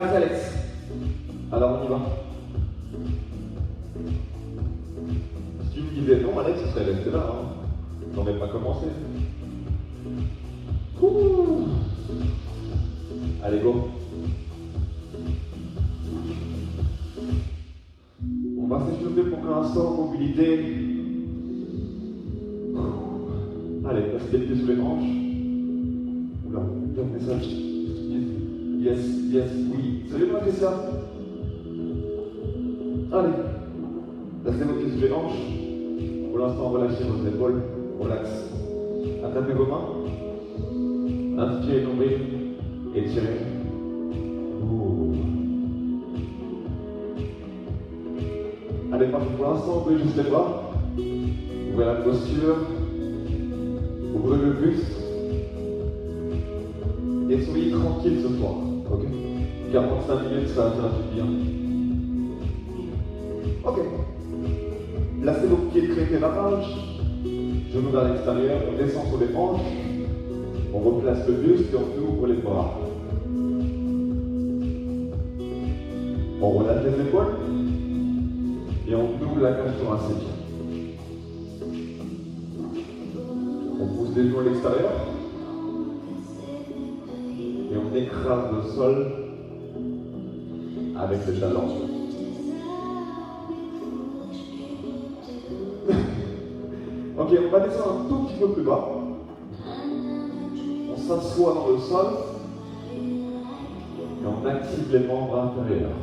Alex. Alors on y va. Si tu me disais non, Alex, tu serais resté là. Hein. T'aurais pas commencé. Ouh. Allez, go. On va s'échauffer pour l'instant, mobilité. Allez, passe les pieds sous les hanches. Oula, bien le message. Yes, yes, oui. Salut, moi, c'est ça. Allez. Placez vos pieds sous les hanches. Pour l'instant, relâchez vos épaules. Relax. Attrapez vos mains. Inspirez, nombril. Étirez. Ouh. Allez, parfait. Pour l'instant, vous pouvez juste les bras. Ouvrez la posture. Ouvrez le buste. Et soyez tranquille ce soir. Ok? 45 minutes, ça va faire du bien. Ok. Placez vos pieds de crété-lavage. Genoux vers l'extérieur. On descend sur les hanches. On replace le buste et on ouvre les bras. On relâche les épaules. Et on ouvre la cage thoracique. On pousse les genoux à l'extérieur. Et on écrase le sol avec le talon. Ok, on va descendre un tout petit peu plus bas. On s'assoit dans le sol et on active les membres inférieurs.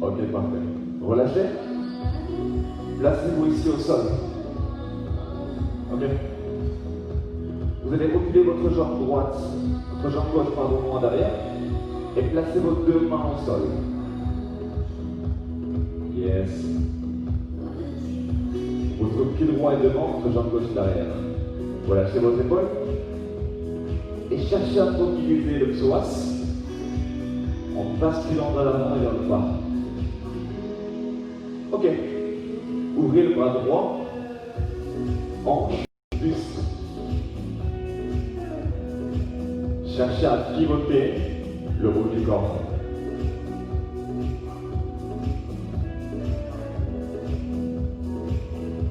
Ok, parfait. Relâchez. Placez-vous ici au sol. Ok. Vous allez reculer votre jambe droite, votre jambe gauche, pardon, loin derrière, et placez vos deux mains au sol. Yes. Votre pied droit est devant, votre jambe gauche derrière. Relâchez vos épaules. Et cherchez à mobiliser le psoas en basculant vers l'avant et vers le bas. Ok. Ouvrez le bras droit, hanche, buste. Cherchez à pivoter le haut du corps.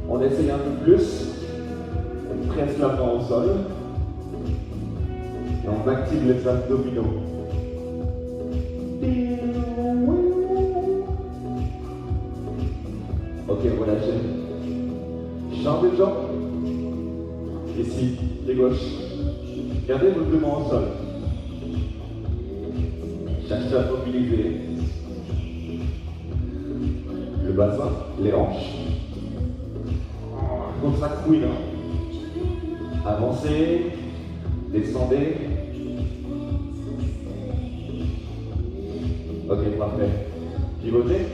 On essaye un peu plus. On presse la main au sol. Et on active les abdominaux. Ok, relâchez. Changez de jambe. Ici, pied gauche. Gardez vos deux mains au sol. Cherchez à mobiliser le bassin, les hanches. Comme ça, couine. Avancez, descendez. Ok, parfait. Pivotez.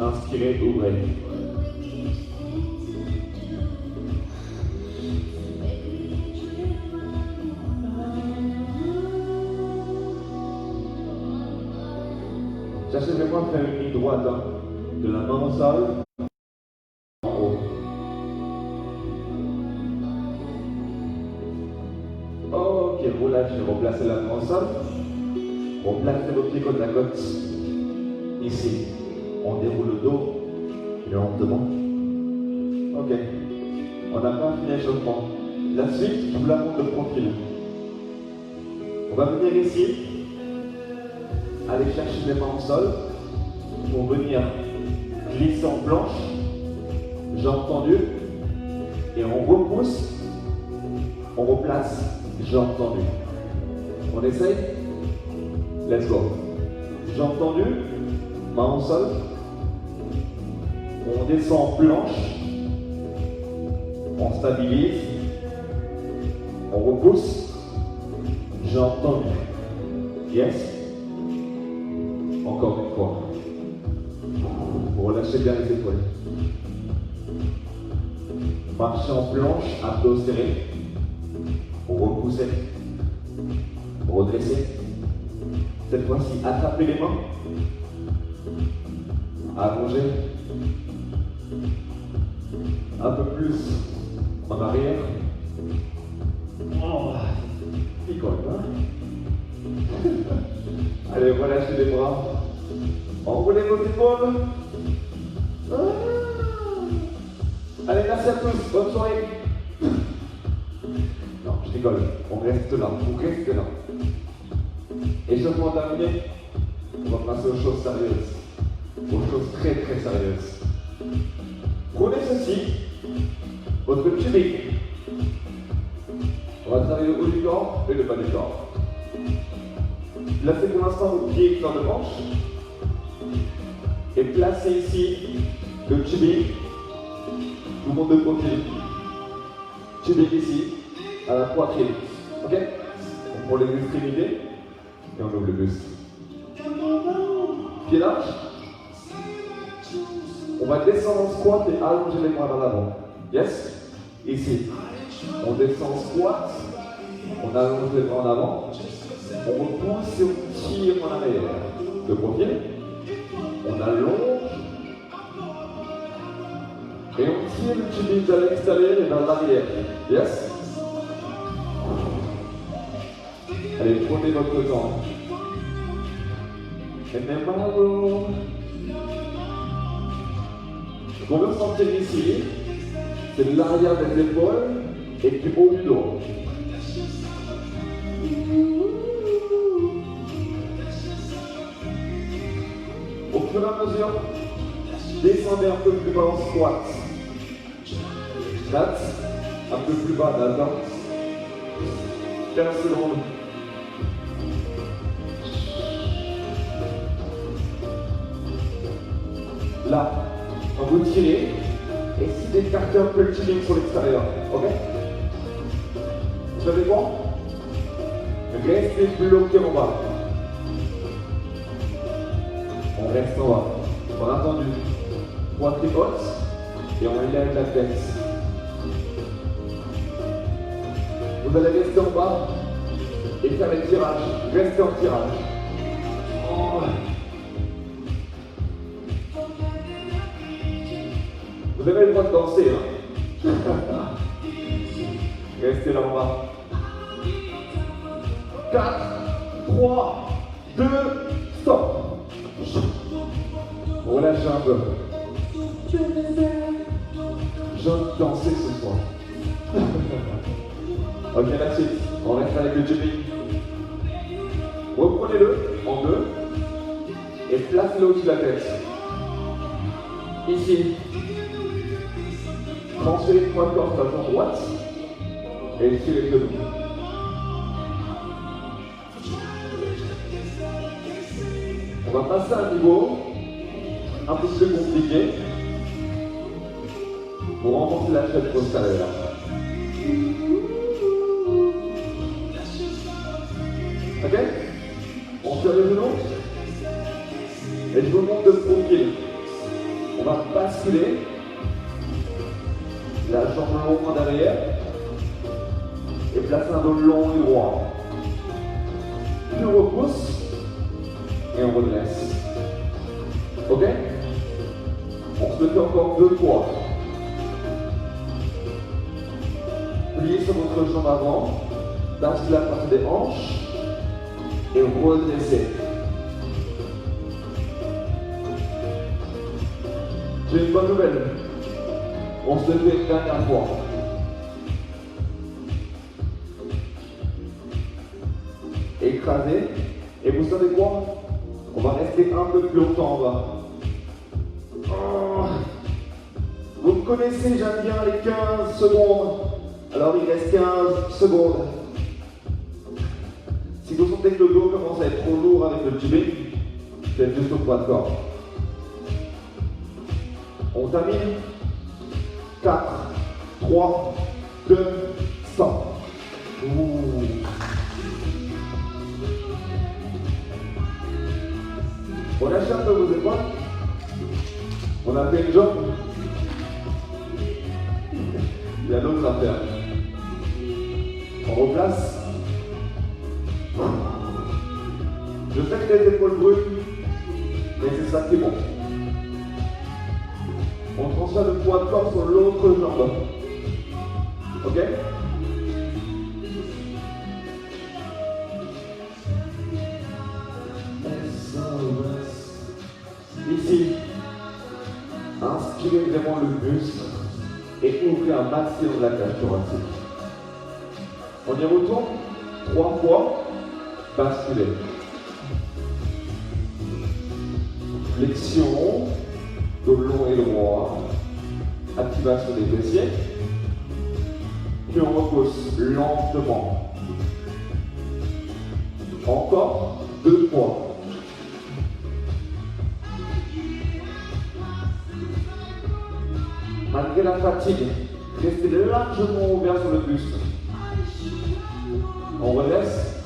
Inspirez, ouvrez. Cherchez vraiment à faire une ligne droite, hein, de la main au sol, en haut. Ok, relâchez, replacez la main au sol. Replacez vos pieds côte à côte. Ici, on déroule le dos, lentement. Ok, on n'a pas fini l'échauffement. La suite, je vous la montre de profil. On va venir ici. Allez chercher les mains au sol pour venir glisser en planche, jambes tendues, et on repousse, on replace, jambes tendues. On essaye? Let's go. Jambes tendues, mains au sol, on descend en planche, on stabilise, on repousse, jambes tendues. Yes? Encore une fois. Vous relâchez bien les épaules. Marchez en planche, abdos serrés. Repoussez. Redressez. Cette fois-ci, attrapez les mains. Allongez. Un peu plus. En arrière. Oh, picole, hein? Allez, relâchez les bras. Enroulez vos épaules. Ah. Allez, merci à tous. Bonne soirée. Non, je rigole. On reste là. On reste là. Échauffement terminé. On va passer aux choses sérieuses. Aux choses très très sérieuses. Prenez ceci. Votre tubing. On va travailler le haut du corps et le bas du corps. Placez pour l'instant vos pieds dans le manche. Et placez ici le tubing. Tout le monde de profil. Tubing ici, à la poitrine. Ok? On prend les extrémités et on ouvre le buste. Pied large. On va descendre en squat et allonger les bras vers l'avant. Yes? Ici. On descend en squat. On allonge les bras en avant. On repousse et on tire en arrière. De profil. On allonge. Et on tire le tubing vers l'extérieur et vers l'arrière. Yes? Allez, prenez votre temps. Et même bravo. Ce qu'on veut sentir ici, c'est l'arrière des épaules et du haut du dos. Au fur et à mesure, descendez un peu plus bas en squat. That's un peu plus bas, d'accord? 15 secondes. Là, quand vous tirez, essayez d'écarter un peu le tubing sur l'extérieur, ok? Vous savez quoi? Restez bloqué en bas. On reste en bas. On a entendu. Poitrine haute et on lève la tête. Vous allez rester en bas et faire les tirages. Restez en tirage. Oh. Vous avez le droit de danser, hein? Restez là en bas. 4, 3, 2, stop. Relâchez un peu. J'ai envie de danser ce soir. Ok, la suite. On reste avec le tubing. Reprenez-le en deux et placez-le au-dessus de la tête. Ici. Transférez le poids de corps sur la jambe droite et tirez les genoux. On va passer à un niveau un peu plus compliqué pour renforcer la chaîne postérieure. Ok? On tire les genoux et je vous montre de profil. On va basculer la jambe longue en arrière et placer un dos long et droit. Puis on repousse et on redresse. Ok? On se le fait encore 2 fois. Pliez sur votre jambe avant, basculez la partie des hanches et redressez. J'ai une bonne nouvelle. On se le fait une dernière fois. Écrasez. Et vous savez quoi? On va rester un peu plus longtemps en bas. Oh. Vous me connaissez, j'aime bien les 15 secondes. Alors il reste 15 secondes. Si vous sentez que le dos commence à être trop lourd avec le tubing, faites juste au poids de corps. On termine. 4, 3, 2, stop. Relâchez un peu vos épaules. On a fait une jambe. Il y a d'autres à faire. On replace. Je sais que les épaules brûlent, mais c'est ça qui est bon. On transfère le poids de corps sur l'autre jambe. Ok? Ici, inspirez vraiment le muscle et ouvrez un maximum la cage thoracique. On y retourne 3 fois, basculez. Flexion, dos long et droit, activation des fessiers, puis on repousse lentement. Encore 2 fois. Malgré la fatigue, restez largement ouvert sur le buste. On redresse.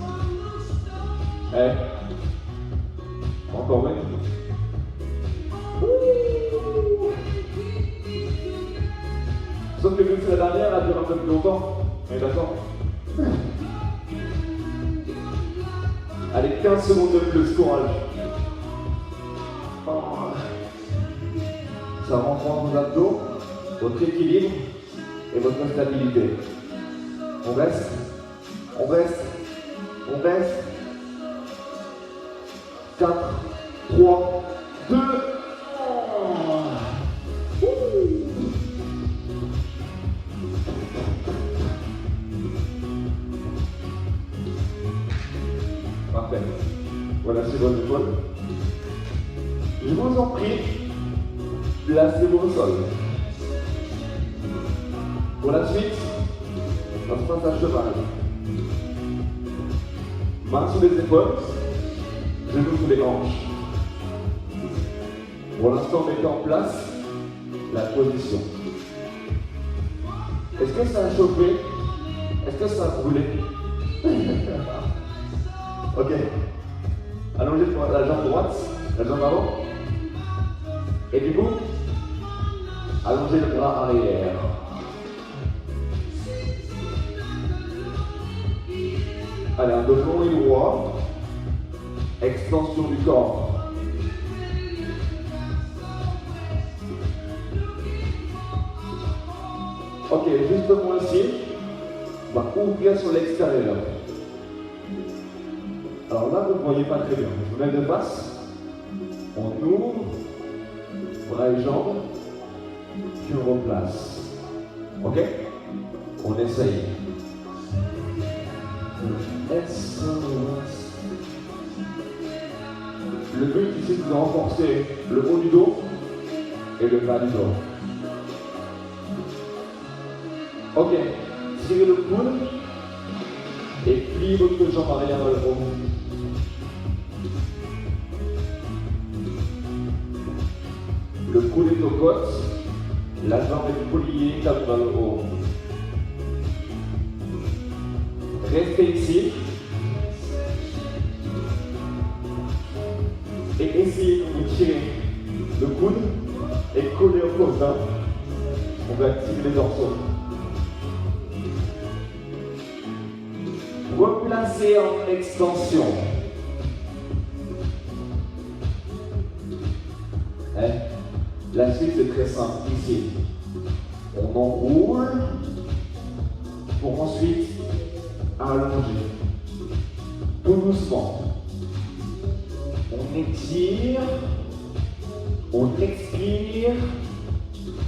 Encore une. Sauf que vu que c'est la dernière, elle dure un peu plus longtemps. On est d'accord? Allez, 15 secondes de plus, courage. Ça renforce vos abdos, votre équilibre et votre stabilité. On reste, on reste, on reste. 4, 3, 2. Parfait. Voilà, c'est votre épaule. Je vous en prie, placez-vous au sol. Pour la suite, on se passe à cheval. Mains sous les épaules, genoux sous les hanches. Pour l'instant, mettez en place la position. Est-ce que ça a chauffé? Est-ce que ça a brûlé? Ok. Allongez la jambe droite, la jambe avant. Et du coup, allongez le bras arrière. Allez, un dos long et droit. Extension du corps. Ok, justement ici, on va ouvrir sur l'extérieur. Alors là, vous ne voyez pas très bien. Je me mets de face. On ouvre, bras et jambes, puis on replace. Ok? On essaye. Le but ici, c'est de renforcer le haut du dos et le bas du dos. Ok, tirez le coude et pliez votre jambe arrière vers le haut. Le coude est aux côtes, la jambe est pliée vers le haut. Restez ici et essayez de vous tirer le coude et coller au côtes. On va activer les dorsaux. Replacez en extension. La suite est très simple. Ici, on enroule pour ensuite allonger. Tout doucement. On étire, on expire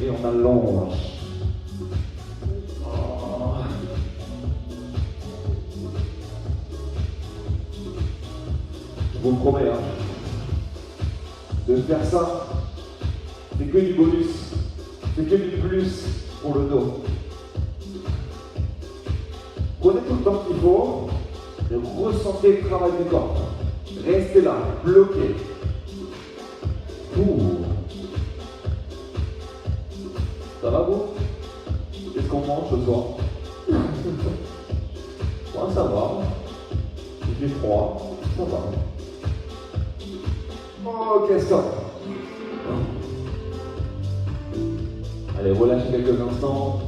et on allonge. Je vous promets, de faire ça, c'est que du bonus, c'est que du plus pour le dos. Prenez tout le temps qu'il faut et ressentez le travail du corps. Restez là, bloqué. Ça va vous? Qu'est-ce qu'on mange ce soir? Moi ça va. Il fait froid, ça va. Ok, stop. Allez, relâchez quelques instants.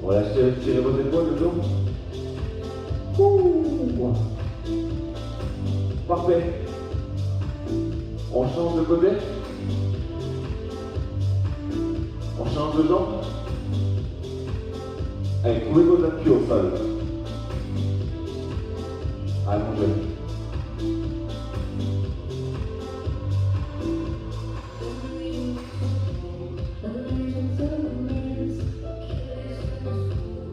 Relâchez, tirez vos épaules le dos. Parfait. On change de côté. On change de jambe. Allez, trouvez vos appuis au sol. Allongez.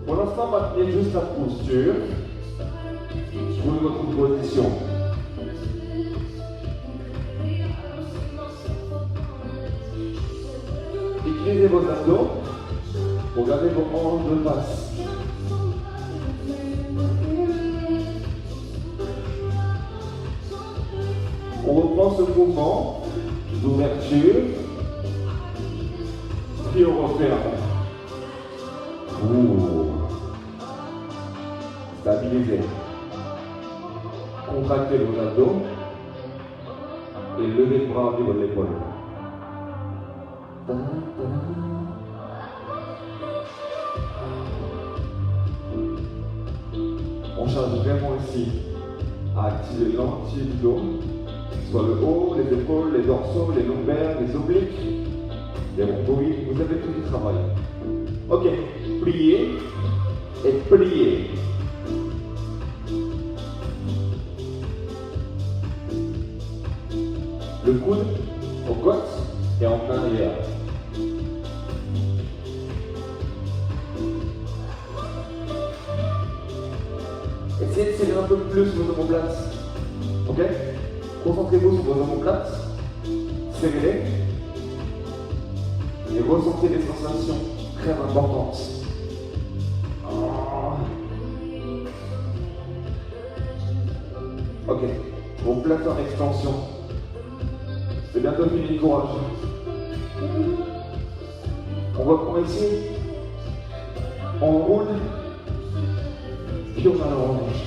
Pour l'instant, maintenez juste la posture. Trouvez votre position. Utilisez vos abdos pour garder vos hanches de face. On reprend ce mouvement d'ouverture, puis on referme. Stabilisez. Contractez vos abdos et levez le bras au niveau de l'épaule. On cherche vraiment ici à activer l'entier du dos, soit le haut, les épaules, les dorsaux, les lombaires, les obliques, les rhomboïdes, vous avez tout du travail. Ok, pliez et pliez. Le coude aux côtes et en plein arrière. Essayez de serrer un peu plus vos omoplates. Ok? Concentrez-vous sur vos omoplates. Serrez-les. Et ressentez des sensations très importantes. Ok. Vos plates en extension. C'est bientôt fini, courage. On reprend ici. On roule. Puis on allonge.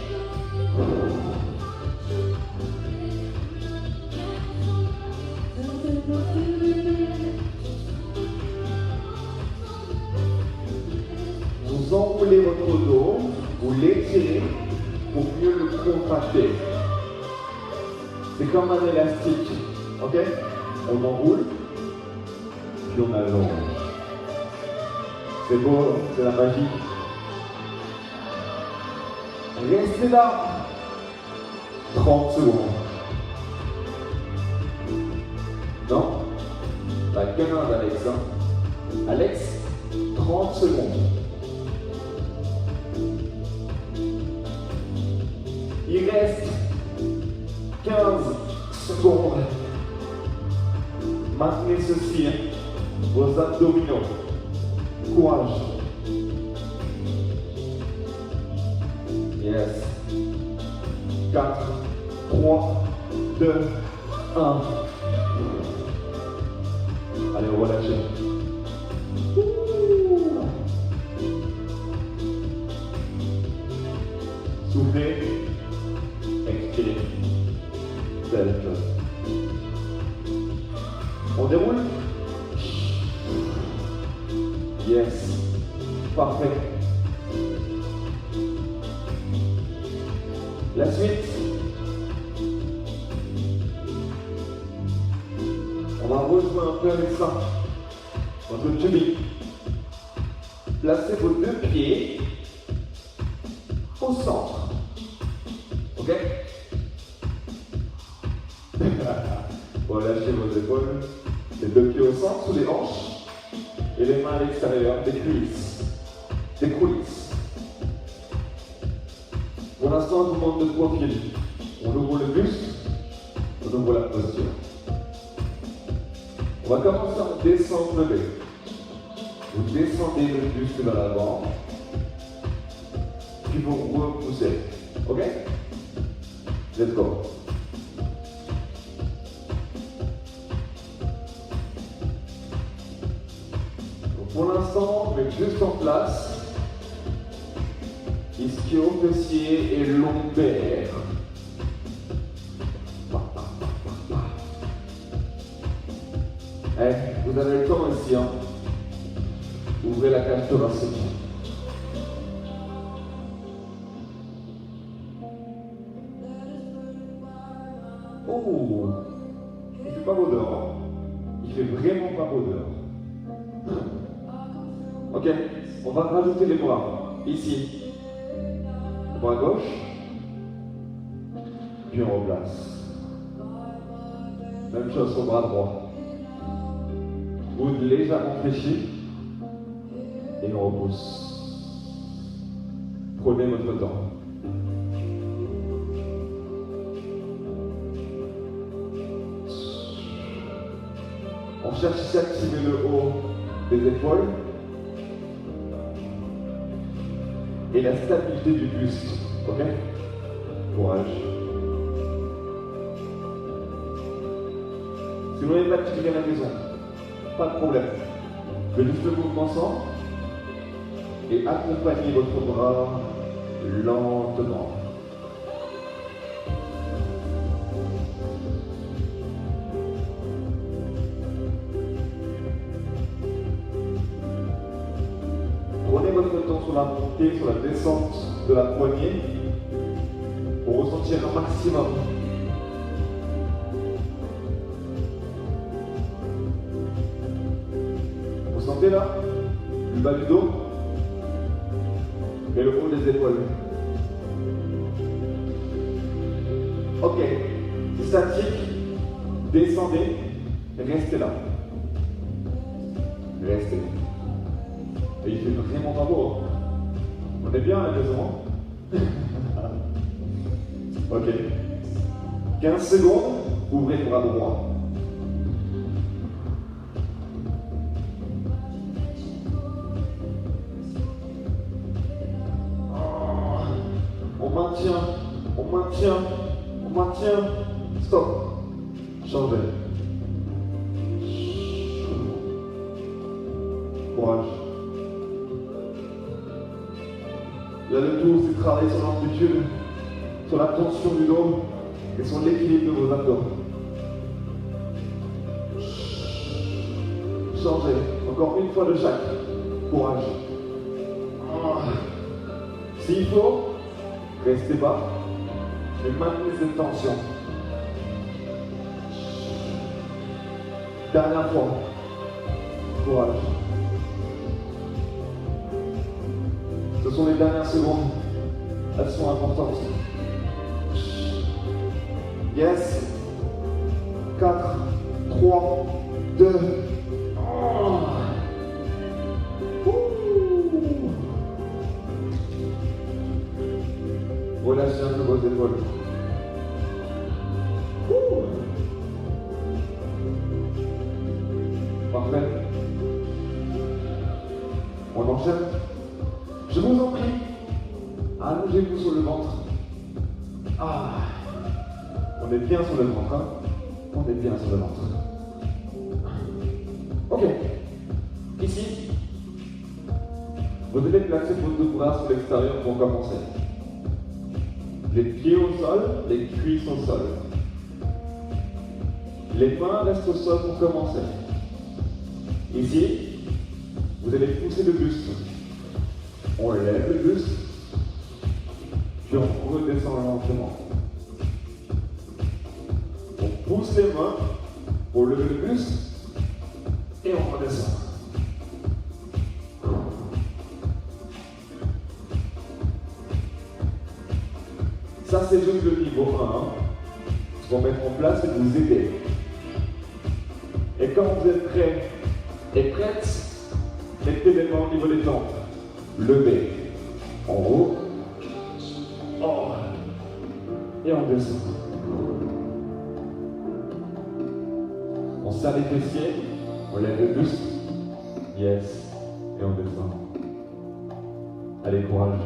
Vous enroulez votre dos, vous l'étirez pour mieux le contracter. C'est comme un élastique. Ok? On enroule, puis on allonge. C'est beau, c'est la magie. Restez là. 30 secondes. Non? La gamin d'Alex. Alex, 30 secondes. Il reste 15 secondes. Maintenez ceci, vos abdominaux. Courage. Yes. 4, 3, 2, 1. Allez, relâchez. Soufflez. Expirez. C'est la même chose. On déroule? Yes. Parfait. La suite. On va rejouer un peu avec ça. Votre tubi. Placez vos deux pieds au centre. Ok? Relâchez vos épaules. Les deux pieds au centre, sous les hanches. Et les mains à l'extérieur, des cuisses. Des coulisses. Pour l'instant, on vous demande de profil. On ouvre le buste, on ouvre la posture. On va commencer en descendre levé. Vous descendez le buste vers l'avant, puis vous repoussez. Ok? Let's go. Donc pour l'instant, on met juste en place ischio, fessier et lombaire. Vous avez le temps ici, hein. Ouvrez la cage thoracique. Oh, il fait pas beau dehors, hein. Il fait vraiment pas beau dehors. Ok, on va rajouter les bras. Ici. Bras gauche. Puis on replace. Même chose au bras droit. Coude légèrement fléchi. Et on repousse. Prenez votre temps. On cherche ici à activer le haut des épaules et la stabilité du buste. Ok? Courage. Si vous n'avez pas activé à la maison, pas de problème. Faites juste le mouvement ensemble et accompagnez votre bras lentement. Prenez votre temps sur la montée, sur la descente de la poignée pour ressentir un maximum. Vous sentez là le bas du dos et le haut des épaules. Ok, statique, descendez, restez là. Restez. Et il fait vraiment pas beau. On est bien à la maison. Ok. 15 secondes, ouvrez le bras droit. On maintient, on maintient, on maintient. Stop. Changez. Courage. Il y a le tout, c'est travailler sur l'amplitude, sur la tension du dos et sur l'équilibre de vos abdos. Changez. Encore une fois de chaque. Courage. S'il faut, restez bas et maintenez cette tension. Dernière fois. Courage. Ce sont les dernières secondes. Elles sont importantes. Yes. 4, 3, 2. Relâchez un peu vos épaules. Parfait. On enchaîne. Je vous en prie, allongez-vous sur le ventre. On est bien sur le ventre, hein? On est bien sur le ventre. Ok. Ici, vous devez placer vos deux bras sur l'extérieur pour commencer. Les pieds au sol, les cuisses au sol. Les mains restent au sol pour commencer. Ici, vous allez pousser le buste. On lève le buste, puis on redescend lentement. On pousse les mains pour lever le buste et on redescend. Ça, c'est juste le niveau 1. Ce qu'on va mettre en place, c'est de vous aider. Et quand vous êtes prêts et prêtes, mettez les mains au niveau des tempes. Levez. En haut. Oh. Et on descend. On serre les fessiers. On lève le buste. Yes. Et on descend. Allez, courage.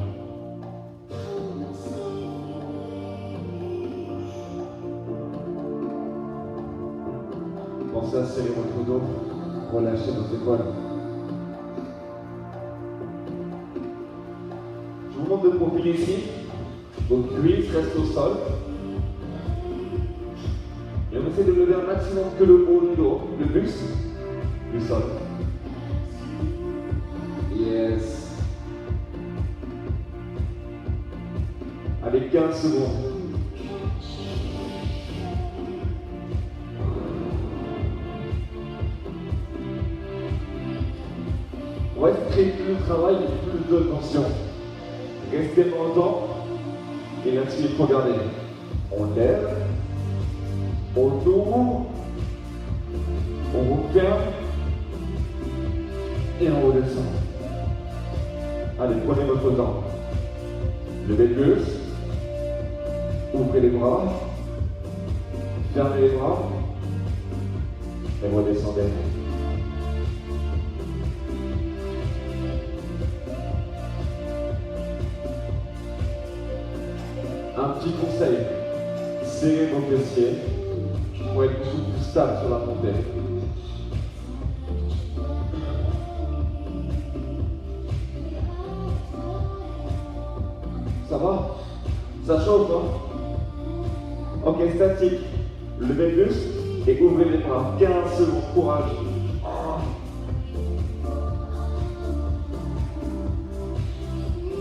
Pensez à serrer votre dos, relâchez vos épaules. Je vous montre de profil ici. Vos cuisses restent au sol. Et on essaie de lever un maximum que le haut du dos, le buste, du sol. Yes. Allez, 15 secondes. On va créer plus de travail et plus de tension. Restez longtemps. Et ensuite, regardez. On lève. On ouvre. On referme. Et on redescend. Allez, prenez votre temps. Levez le buste. Ouvrez les bras. Fermez les bras. Et redescendez. Un petit conseil. Serrez vos fessiers pour être beaucoup plus stable sur la montée. Ça va? Ça chauffe, hein? Ok, statique. Levez le buste et ouvrez les bras. 15 secondes, courage.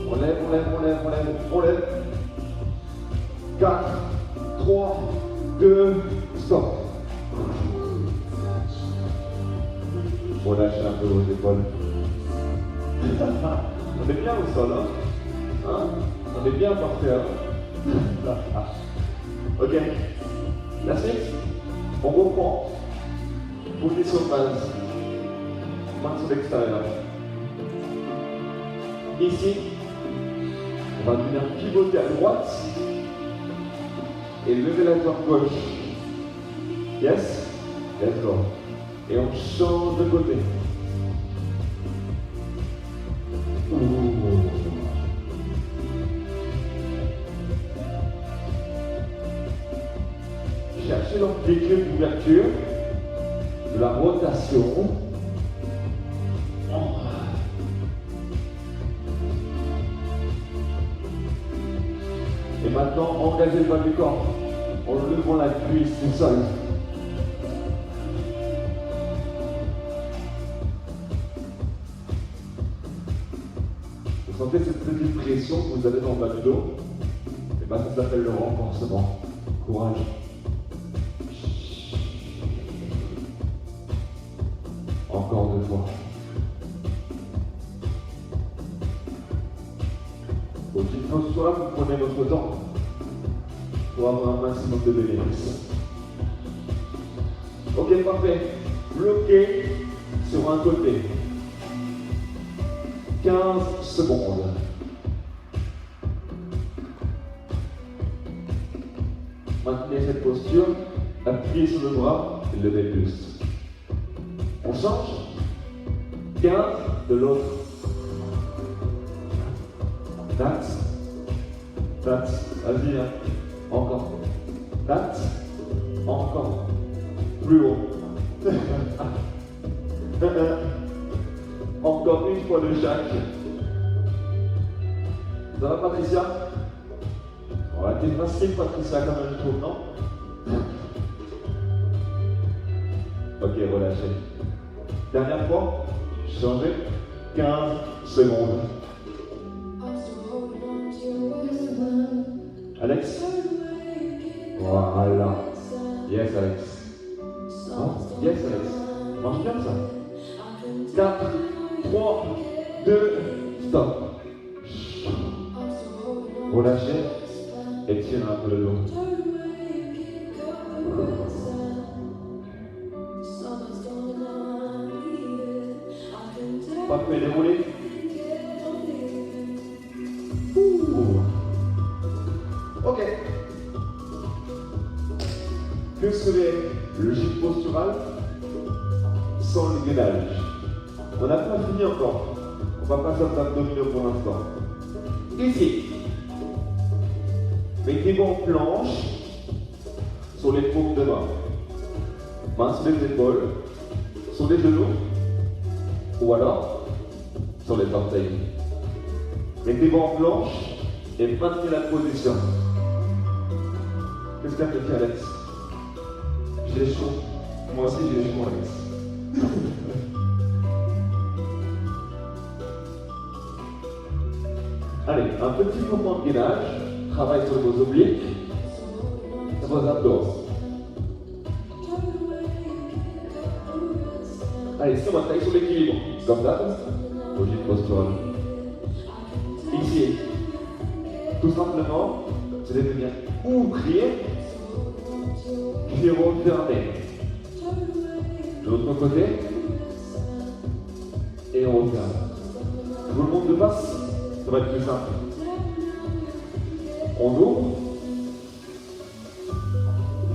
On lève, on lève, on lève, on lève, on lève. 4, 3, 2, stop. Relâchez un peu vos épaules. On est bien au sol, hein? On est bien par terre. Ok. La suite, on reprend. Position de base. Main sur l'extérieur. Ici, on va venir pivoter à droite et lever la jambe gauche. Yes? Let's go. Et on change de côté. Cherchez l'amplitude d'ouverture, de la rotation. Et maintenant, engagez le bas du corps en levant la cuisse du sol. Vous sentez cette petite pression que vous avez dans le bas du dos? Et bien ça s'appelle le renforcement. Courage. Encore 2 fois. Au petite posture, vous prenez votre temps pour avoir un maximum de bénéfices. Ok, parfait. Bloqué sur un côté. 15 secondes. Maintenez cette posture, appuyez sur le bras et levez le buste. On change. 15 de l'autre. That's. Vas-y, hein. Encore. That's. Encore. Plus haut. Encore une fois de chaque. Ça va, Patricia? On va être facile, Patricia, quand même, je trouve, non? Ok, relâchez. Dernière fois, changez. 15 secondes. Alex? Voilà. Yes, Alex. Non? Yes, Alex. Marche bien, ça. 4, 3, 2, stop. Relâchez. Étirez un peu le dos. Parfait, déroulez. Ok. Que serait le gîte postural sans le gainage? On n'a pas fini encore. On va pas faire d'abdominaux pour l'instant. Ici. Mettez-vous en planche sur les paumes de main. Main sur les épaules, sur les genoux, ou alors sur les orteils. Mettez-vous en planche et maintenez la position. Qu'est-ce qu'a fait Alex? J'ai chaud. Moi aussi j'ai chaud, Alex. Allez, un petit mouvement de gainage. Travaille sur vos obliques et vos abdos. Allez, si on va travailler sur l'équilibre, comme ça, au gîte postural. Ici, Tout simplement, vous allez venir ouvrir, puis refermer. De l'autre côté, et on referme. Tout le monde de face, ça va être plus simple. On ouvre,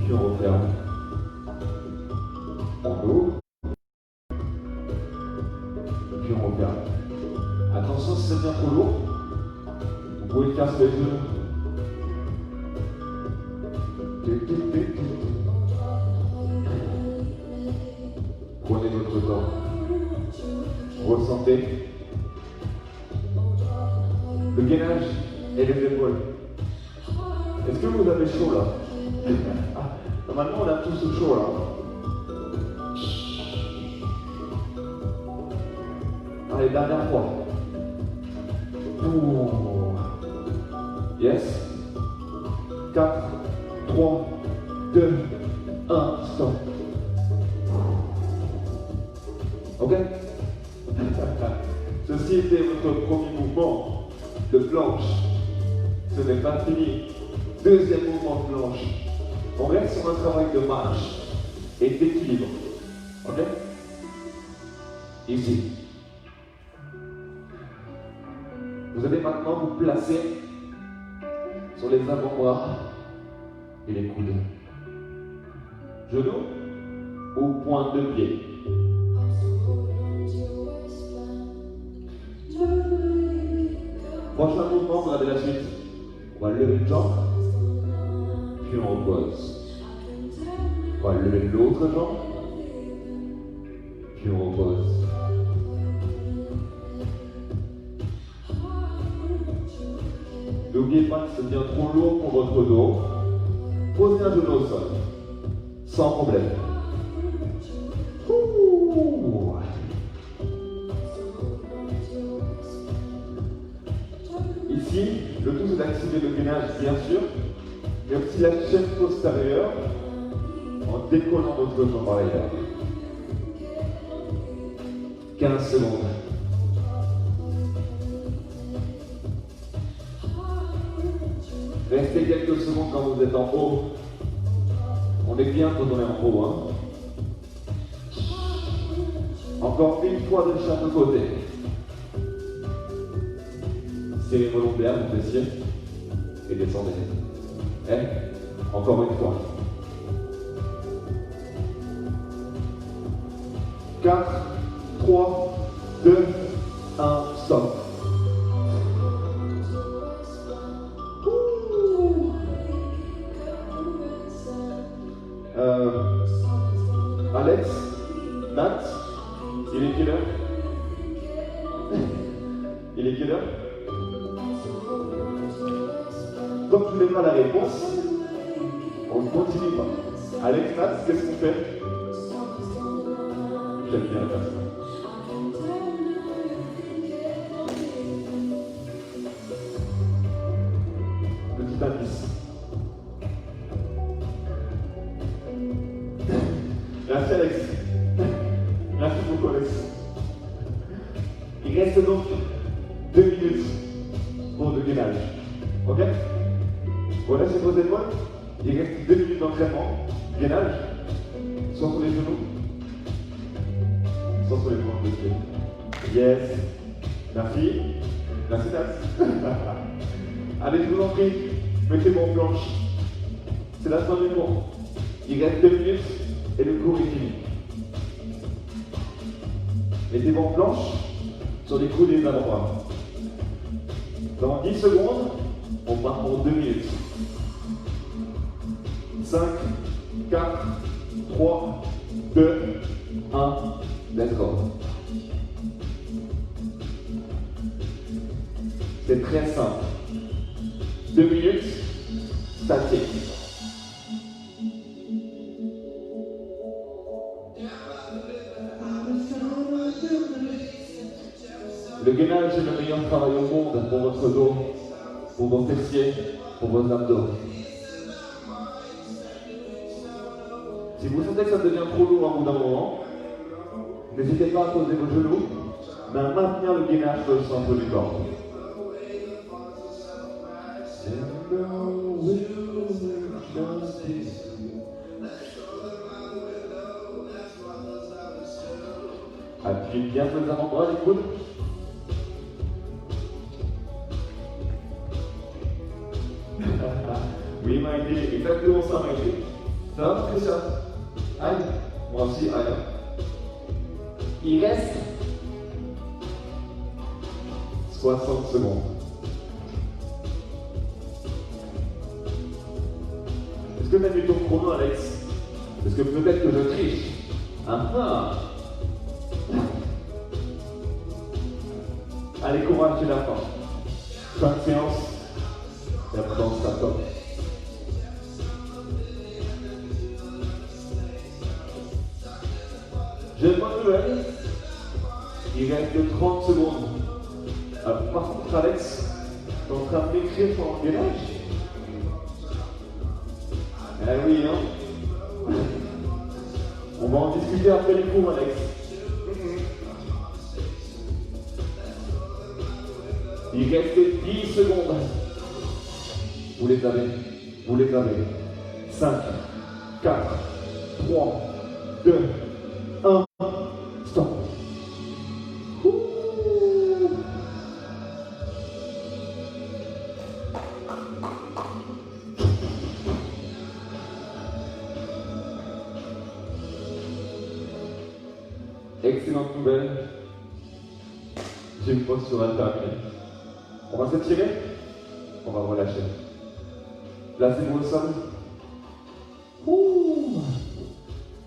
puis on referme. On ouvre, puis on referme. Attention, si ça devient trop lourd, vous pouvez le faire sur les genoux. Prenez votre temps. Ressentez le gainage et les épaules. Est-ce que vous avez chaud là? Normalement on a tous chaud là. Allez, dernière fois. Ouh. Yes. 4, 3, 2, 1, stop. Ok? Ceci était votre premier mouvement de planche. Ce n'est pas fini. Deuxième mouvement de planche. On reste sur un travail de marche et d'équilibre. Ok? Ici. Vous allez maintenant vous placer sur les avant-bras et les coudes. Genoux ou pointe de pied. Prochain mouvement, regardez la suite. On va lever une jambe, puis on repose. On va lever l'autre jambe, puis on repose. N'oubliez pas que ça devient trop lourd pour votre dos. Posez un genou au sol, sans problème. Ouh. Ici, le tout c'est d'activer le gainage bien sûr, mais aussi la chaîne postérieure en décollant votre jambe arrière. 15 secondes. Restez quelques secondes quand vous êtes en haut. On est bien quand on est en haut. Hein. Encore une fois de chaque côté. Serrez vos lombaires, vos fessiers et descendez. Encore une fois. 4, 3, 2, 1, stop. Alex, Nat, il est quelle heure? Il est quelle heure? Tant que tu n'as pas la réponse, on ne continue pas. Alex, Nat, qu'est-ce qu'on fait? J'aime bien faire ça. Petit indice. Merci Alex. Merci beaucoup Alex. Il reste donc 2 minutes pour le gainage. Ok? Voilà, c'est vos épaules. Il reste 2 minutes d'entraînement. Gainage. Soit sur les genoux, soit sur les pointes de pied. Yes. Merci. Merci Nat. Allez, je vous en prie. Mettez-vous en planche. C'est la fin du cours. Il reste 2 minutes. Et le cours est fini. Mettez-vous en planche sur les coudes des avant-bras. Dans 10 secondes, on part pour 2 minutes. 5, 4, 3, 2, 1, let's go. C'est très simple. 2 minutes, statique. Le gainage est le meilleur travail au monde pour votre dos, pour vos fessiers, pour vos abdos. Si vous sentez que ça devient trop lourd à bout d'un moment, n'hésitez pas à poser vos genoux, mais à maintenir le gainage sur le centre du corps. Appuyez bien sur les avant-bras, les coudes. Oui, Maïté, exactement ça, Maïté. Ça va, Christian? Aïe, moi aussi, aïe. Il reste 60 secondes. Est-ce que tu as mis ton chrono, Alex? Est-ce que peut-être que je triche? Ah ah! Allez, courage, c'est la fin. Fin de séance. Et après, on s'attend. J'ai une bonne nouvelle. Il reste 30 secondes. Par contre, Alex, tu es en train d'écrire ton engrenage? Eh oui, hein? On va en discuter après les cours, Alex. Il reste 10 secondes. Vous les avez. Vous les avez. 5, 4, 3, 2, 1. Stop. Excellente nouvelle. J'ai une posture à terminer. On va s'étirer. On va relâcher. Placez-vous au sol.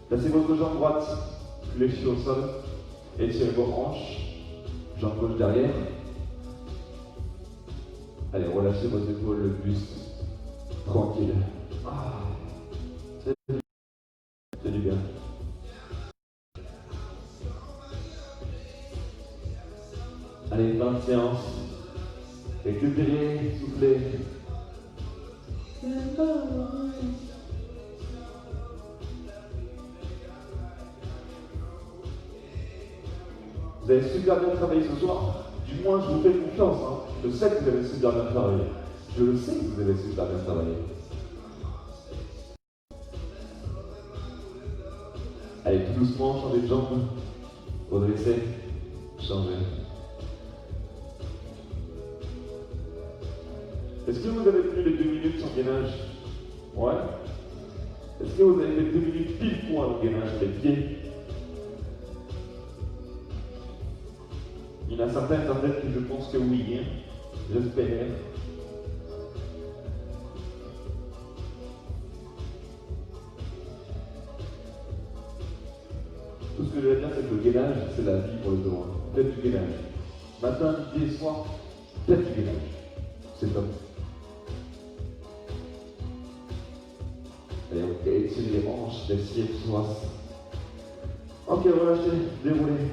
Placez votre jambe droite fléchie au sol. Étirez vos hanches. Jambe gauche derrière. Allez, relâchez vos épaules, le buste. Tranquille. C'est du bien. Allez, 20 séances. Récupérez, soufflez. Vous avez super bien travaillé ce soir. Du moins, je vous fais confiance. Hein. Je sais que vous avez super bien travaillé. Je le sais que vous avez super bien travaillé. Allez, tout doucement, changez de jambe. Redressez. Changez. Est-ce que vous avez tenu les 2 minutes sans gainage? Ouais. Est-ce que vous avez fait 2 minutes pile poing au gainage sur les pieds? Il y en a certains peut-être que je pense que oui, hein. J'espère. Tout ce que je veux dire, c'est que le gainage, c'est la vie pour le dos. Faites du gainage. Matin, midi et soir, faites du gainage. C'est top. Allez, ok, étirez les hanches, les pieds, soissent. Ok, relâchez, déroulez.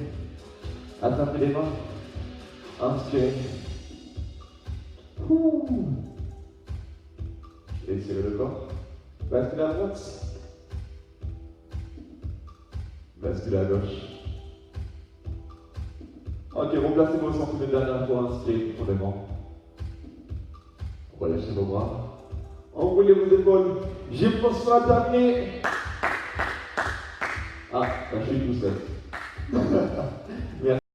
Attrapez les mains. Inspirez. Étirez le corps. Basculez à droite. Basculez à gauche. Ok, replacez-vous au centre de dernière fois. Inspirez profondément. Relâchez vos bras. Enroulez vos épaules. J'ai pensé à terminer. Ah, je suis tout seul. Merci.